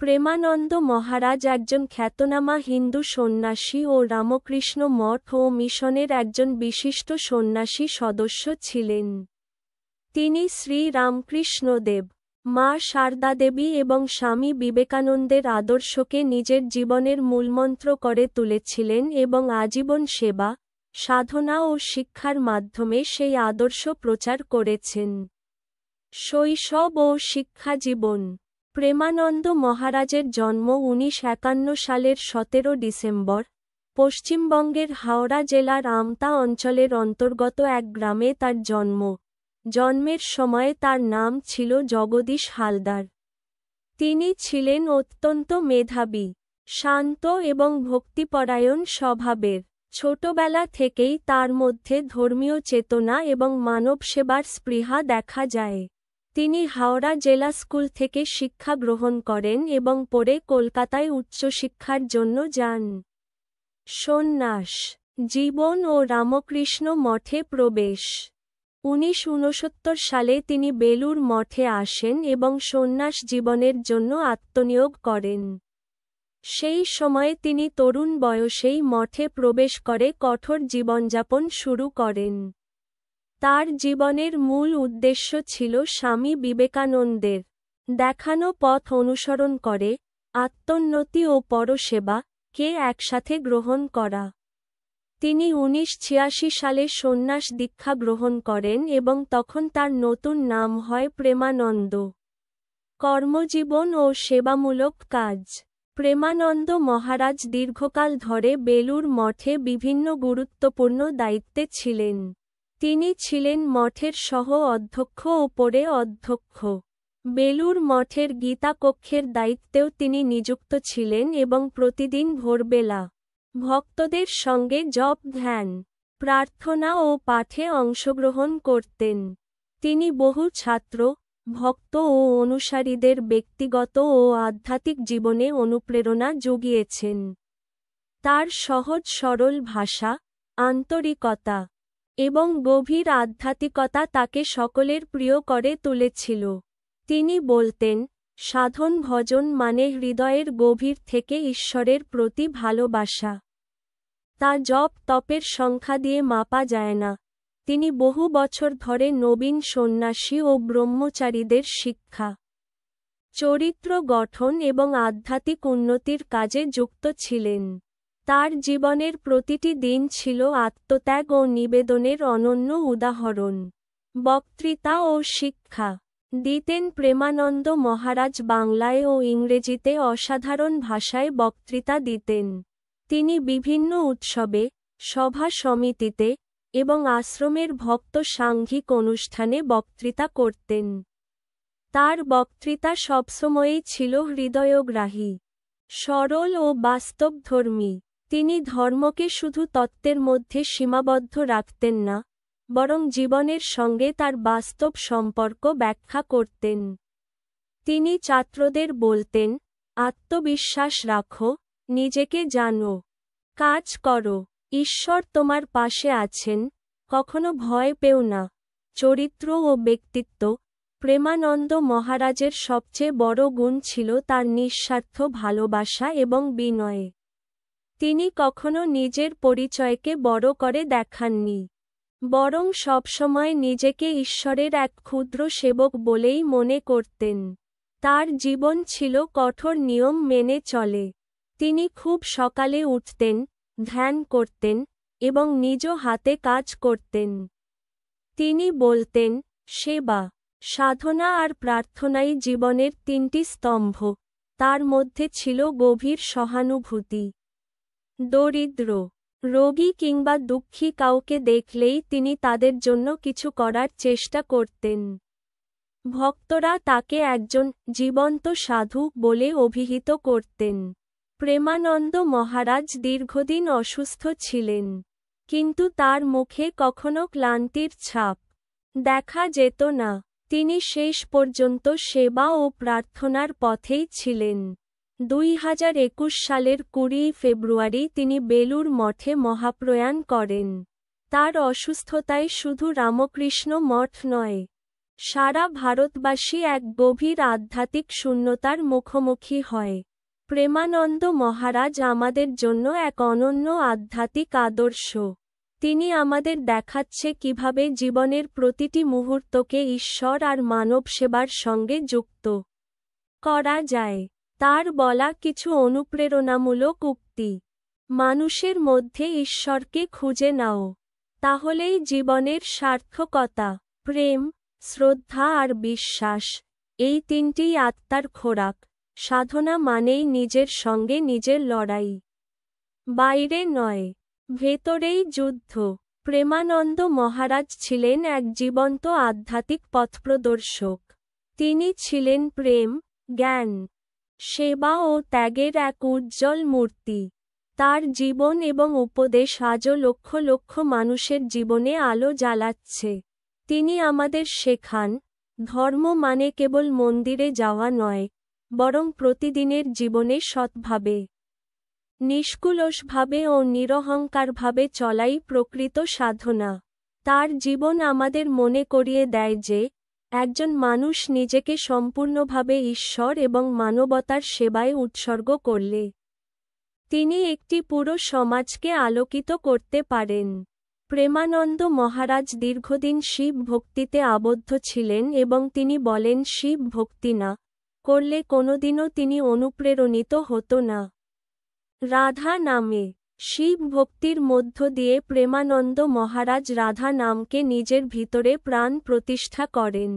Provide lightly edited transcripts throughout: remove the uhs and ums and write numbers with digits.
প্রেমানন্দ মহারাজ একজন খ্যাতনামা হিন্দু সন্ন্যাসী ও রামকৃষ্ণ মঠ ও মিশনের একজন বিশিষ্ট সন্ন্যাসী সদস্য ছিলেন। তিনি শ্রী রামকৃষ্ণদেব, মা সারদা দেবী এবং স্বামী বিবেকানন্দের আদর্শকে নিজের জীবনের মূলমন্ত্র করে তুলেছিলেন এবং আজীবন সেবা, সাধনা ও শিক্ষার মাধ্যমে সেই আদর্শ প্রচার করেছেন। শৈশব ও শিক্ষাজীবন। প্রেমানন্দ মহারাজের জন্ম 1951 সালের 17 ডিসেম্বর, পশ্চিমবঙ্গের হাওড়া জেলার আমতা অঞ্চলের অন্তর্গত এক গ্রামে তার জন্ম। জন্মের সময়ে তার নাম ছিল জগদীশ হালদার। তিনি ছিলেন অত্যন্ত মেধাবী, শান্ত এবং ভক্তিপরায়ণ স্বভাবের। ছোটবেলা থেকেই তার মধ্যে ধর্মীয় চেতনা এবং মানবসেবার স্পৃহা দেখা যায়। তিনি হাওড়া জেলা স্কুল থেকে শিক্ষা গ্রহণ করেন এবং পরে কলকাতায় উচ্চশিক্ষার জন্য যান। সন্ন্যাস জীবন ও রামকৃষ্ণ মঠে প্রবেশ। 1969 সালে তিনি বেলুর মঠে আসেন এবং সন্ন্যাস জীবনের জন্য আত্মনিয়োগ করেন। সেই সময়ে তিনি তরুণ বয়সেই মঠে প্রবেশ করে কঠোর জীবনযাপন শুরু করেন। তার জীবনের মূল উদ্দেশ্য ছিল স্বামী বিবেকানন্দের দেখানো পথ অনুসরণ করে আত্মোন্নতি ও পরসেবা কে একসাথে গ্রহণ করা। তিনি 1986 সালে সন্ন্যাস দীক্ষা গ্রহণ করেন এবং তখন তার নতুন নাম হয় প্রেমানন্দ। কর্মজীবন ও সেবামূলক কাজ। প্রেমানন্দ মহারাজ দীর্ঘকাল ধরে বেলুর মঠে বিভিন্ন গুরুত্বপূর্ণ দায়িত্বে ছিলেন। তিনি ছিলেন মঠের সহ অধ্যক্ষ ও পরে অধ্যক্ষ। বেলুর মঠের গীতা কক্ষের দায়িত্বেও তিনি নিযুক্ত ছিলেন এবং প্রতিদিন ভোরবেলা ভক্তদের সঙ্গে জপ ধ্যান, প্রার্থনা ও পাঠে অংশগ্রহণ করতেন। তিনি বহু ছাত্র, ভক্ত ও অনুসারীদের ব্যক্তিগত ও আধ্যাত্মিক জীবনে অনুপ্রেরণা জুগিয়েছেন। তার সহজ সরল ভাষা, আন্তরিকতা এবং গভীর আধ্যাত্মিকতা তাকে সকলের প্রিয় করে তুলেছিল। তিনি বলতেন, সাধন ভজন মানে হৃদয়ের গভীর থেকে ঈশ্বরের প্রতি ভালোবাসা। তা জপ তপের সংখ্যা দিয়ে মাপা যায় না। তিনি বহু বছর ধরে নবীন সন্ন্যাসী ও ব্রহ্মচারীদের শিক্ষা, চরিত্র গঠন এবং আধ্যাত্মিক উন্নতির কাজে যুক্ত ছিলেন। তার জীবনের প্রতিটি দিন ছিল আত্মত্যাগ ও নিবেদনের অনন্য উদাহরণ। বক্তৃতা ও শিক্ষা দিতেন। প্রেমানন্দ মহারাজ বাংলায় ও ইংরেজিতে অসাধারণ ভাষায় বক্তৃতা দিতেন। তিনি বিভিন্ন উৎসবে, সভা সমিতিতে এবং আশ্রমের ভক্ত সাংঘিক অনুষ্ঠানে বক্তৃতা করতেন। তার বক্তৃতা সবসময়ই ছিল হৃদয়গ্রাহী, সরল ও বাস্তবধর্মী। তিনি ধর্মকে শুধু তত্ত্বের মধ্যে সীমাবদ্ধ রাখতেন না, বরং জীবনের সঙ্গে তার বাস্তব সম্পর্ক ব্যাখ্যা করতেন। তিনি ছাত্রদের বলতেন, আত্মবিশ্বাস রাখো, নিজেকে জানো, কাজ করো, ঈশ্বর তোমার পাশে আছেন, কখনো ভয় পেও না। চরিত্র ও ব্যক্তিত্ব। প্রেমানন্দ মহারাজের সবচেয়ে বড় গুণ ছিল তার নিঃস্বার্থ ভালোবাসা এবং বিনয়। তিনি কখনো নিজের পরিচয়কে বড় করে দেখাননি, বরং সবসময় নিজেকে ঈশ্বরের এক ক্ষুদ্র সেবক বলেই মনে করতেন। তার জীবন ছিল কঠোর নিয়ম মেনে চলে। তিনি খুব সকালে উঠতেন, ধ্যান করতেন এবং নিজ হাতে কাজ করতেন। তিনি বলতেন, সেবা, সাধনা আর প্রার্থনাই জীবনের তিনটি স্তম্ভ। তার মধ্যে ছিল গভীর সহানুভূতি। দরিদ্র, রোগী কিংবা দুঃখী কাউকে দেখলেই তিনি তাদের জন্য কিছু করার চেষ্টা করতেন। ভক্তরা তাকে একজন জীবন্ত সাধু বলে অভিহিত করতেন। প্রেমানন্দ মহারাজ দীর্ঘদিন অসুস্থ ছিলেন, কিন্তু তার মুখে কখনো ক্লান্তির ছাপ দেখা যেত না। তিনি শেষ পর্যন্ত সেবা ও প্রার্থনার পথেই ছিলেন। 2021 সালের 20 ফেব্রুয়ারি তিনি বেলুর মঠে মহাপ্রয়াণ করেন। তার অসুস্থতায় শুধু রামকৃষ্ণ মঠ নয়, সারা ভারতবাসী এক গভীর আধ্যাত্মিক শূন্যতার মুখোমুখি হয়। প্রেমানন্দ মহারাজ আমাদের জন্য এক অনন্য আধ্যাত্মিক আদর্শ। তিনি আমাদের দেখাচ্ছে কিভাবে জীবনের প্রতিটি মুহূর্তকে ঈশ্বর আর মানব সেবার সঙ্গে যুক্ত করা যায়। তার বলা কিছু অনুপ্রেরণামূলক উক্তি। মানুষের মধ্যে ঈশ্বরকে খুঁজে নাও, তাহলেই জীবনের সার্থকতা। প্রেম, শ্রদ্ধা আর বিশ্বাস, এই তিনটিই আত্মার খোরাক। সাধনা মানেই নিজের সঙ্গে নিজের লড়াই, বাইরে নয়, ভেতরেই যুদ্ধ। প্রেমানন্দ মহারাজ ছিলেন এক জীবন্ত আধ্যাত্মিক পথপ্রদর্শক। তিনি ছিলেন প্রেম, জ্ঞান, সেবা ও ত্যাগের এক উজ্জ্বল মূর্তি। তার জীবন এবং উপদেশ আজও লক্ষ লক্ষ মানুষের জীবনে আলো জ্বালাচ্ছে। তিনি আমাদের শেখান, ধর্ম মানে কেবল মন্দিরে যাওয়া নয়, বরং প্রতিদিনের জীবনে সৎভাবে, নিষ্কুলসভাবে ও নিরহংকারভাবে চলাই প্রকৃত সাধনা। তার জীবন আমাদের মনে করিয়ে দেয় যে, একজন মানুষ নিজেকে সম্পূর্ণভাবে ঈশ্বর এবং মানবতার সেবায় উৎসর্গ করলে তিনি একটি পুরো সমাজকে আলোকিত করতে পারেন। প্রেমানন্দ মহারাজ দীর্ঘদিন শিব ভক্তিতে আবদ্ধ ছিলেন এবং তিনি বলেন শিব ভক্তি না করলে কোনোদিনও তিনি অনুপ্রেরণিত হতো না। রাধা নামে শিব ভক্তির মধ্য দিয়ে প্রেমানন্দ মহারাজ রাধা নামকে নিজের ভিতরে প্রাণ প্রতিষ্ঠা করেন।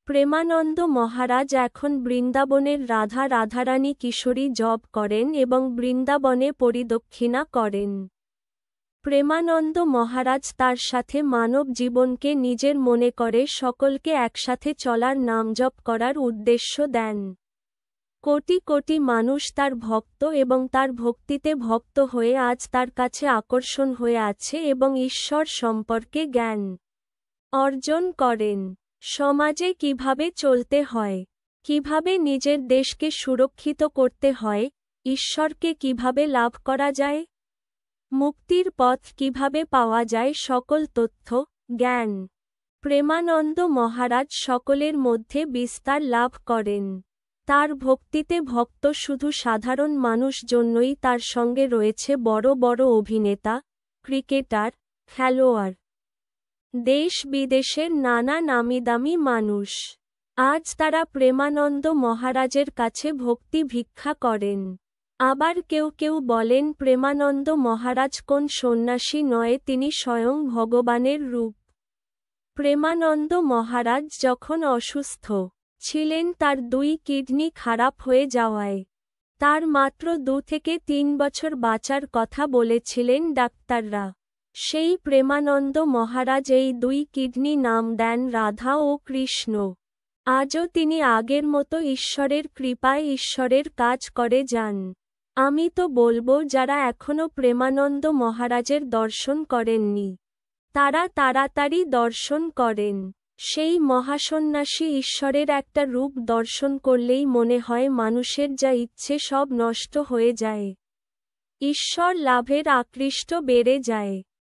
প্রেমানন্দ মহারাজ এখন বৃন্দাবনের রাধারানী কিশোরী জপ করেন এবং বৃন্দাবনে পরিদক্ষিণা করেন। প্রেমানন্দ মহারাজ তার সাথে মানব জীবনকে নিজের মনে করে সকলকে একসাথে চলার নামজপ করার উদ্দেশ্য দেন। কোটি কোটি মানুষ তার ভক্ত এবং তার ভক্তিতে ভক্ত হয়ে আজ তার কাছে আকর্ষণ হয়ে আছে এবং ঈশ্বর সম্পর্কে জ্ঞান অর্জন করেন। সমাজে কিভাবে চলতে হয়, কিভাবে নিজের দেশকে সুরক্ষিত করতে হয়, ঈশ্বরকে কিভাবে লাভ করা যায়, মুক্তির পথ কিভাবে পাওয়া যায়, সকল তথ্য, জ্ঞান প্রেমানন্দ মহারাজ সকলের মধ্যে বিস্তার লাভ করেন। তার ভক্তিতে ভক্ত শুধু সাধারণ মানুষ জন্যই তার সঙ্গে রয়েছে বড় বড় অভিনেতা, ক্রিকেটার, খেলোয়াড়, দেশ বিদেশের নানা নামিদামি মানুষ। আজ তারা প্রেমানন্দ মহারাজের কাছে ভক্তি ভিক্ষা করেন। আবার কেউ কেউ বলেন প্রেমানন্দ মহারাজ কোন সন্ন্যাসী নয়, তিনি স্বয়ং ভগবানের রূপ। প্রেমানন্দ মহারাজ যখন অসুস্থ ছিলেন, তার 2 কিডনি খারাপ হয়ে যাওয়ায় তার মাত্র 2 থেকে 3 বছর বাঁচার কথা বলেছিলেন ডাক্তাররা। সেই প্রেমানন্দ মহারাজ এই 2 কিডনি নাম দেন রাধা ও কৃষ্ণ। আজও তিনি আগের মতো ঈশ্বরের কৃপায় ঈশ্বরের কাজ করে যান। আমি তো বলবো, যারা এখনো প্রেমানন্দ মহারাজের দর্শন করেননি তারা তাড়াতাড়ি দর্শন করেন। সেই মহাসন্ন্যাসী ঈশ্বরের একটা রূপ দর্শন করলেই মনে হয় মানুষের যা ইচ্ছে সব নষ্ট হয়ে যায়, ঈশ্বর লাভের আকৃষ্ট বেড়ে যায়।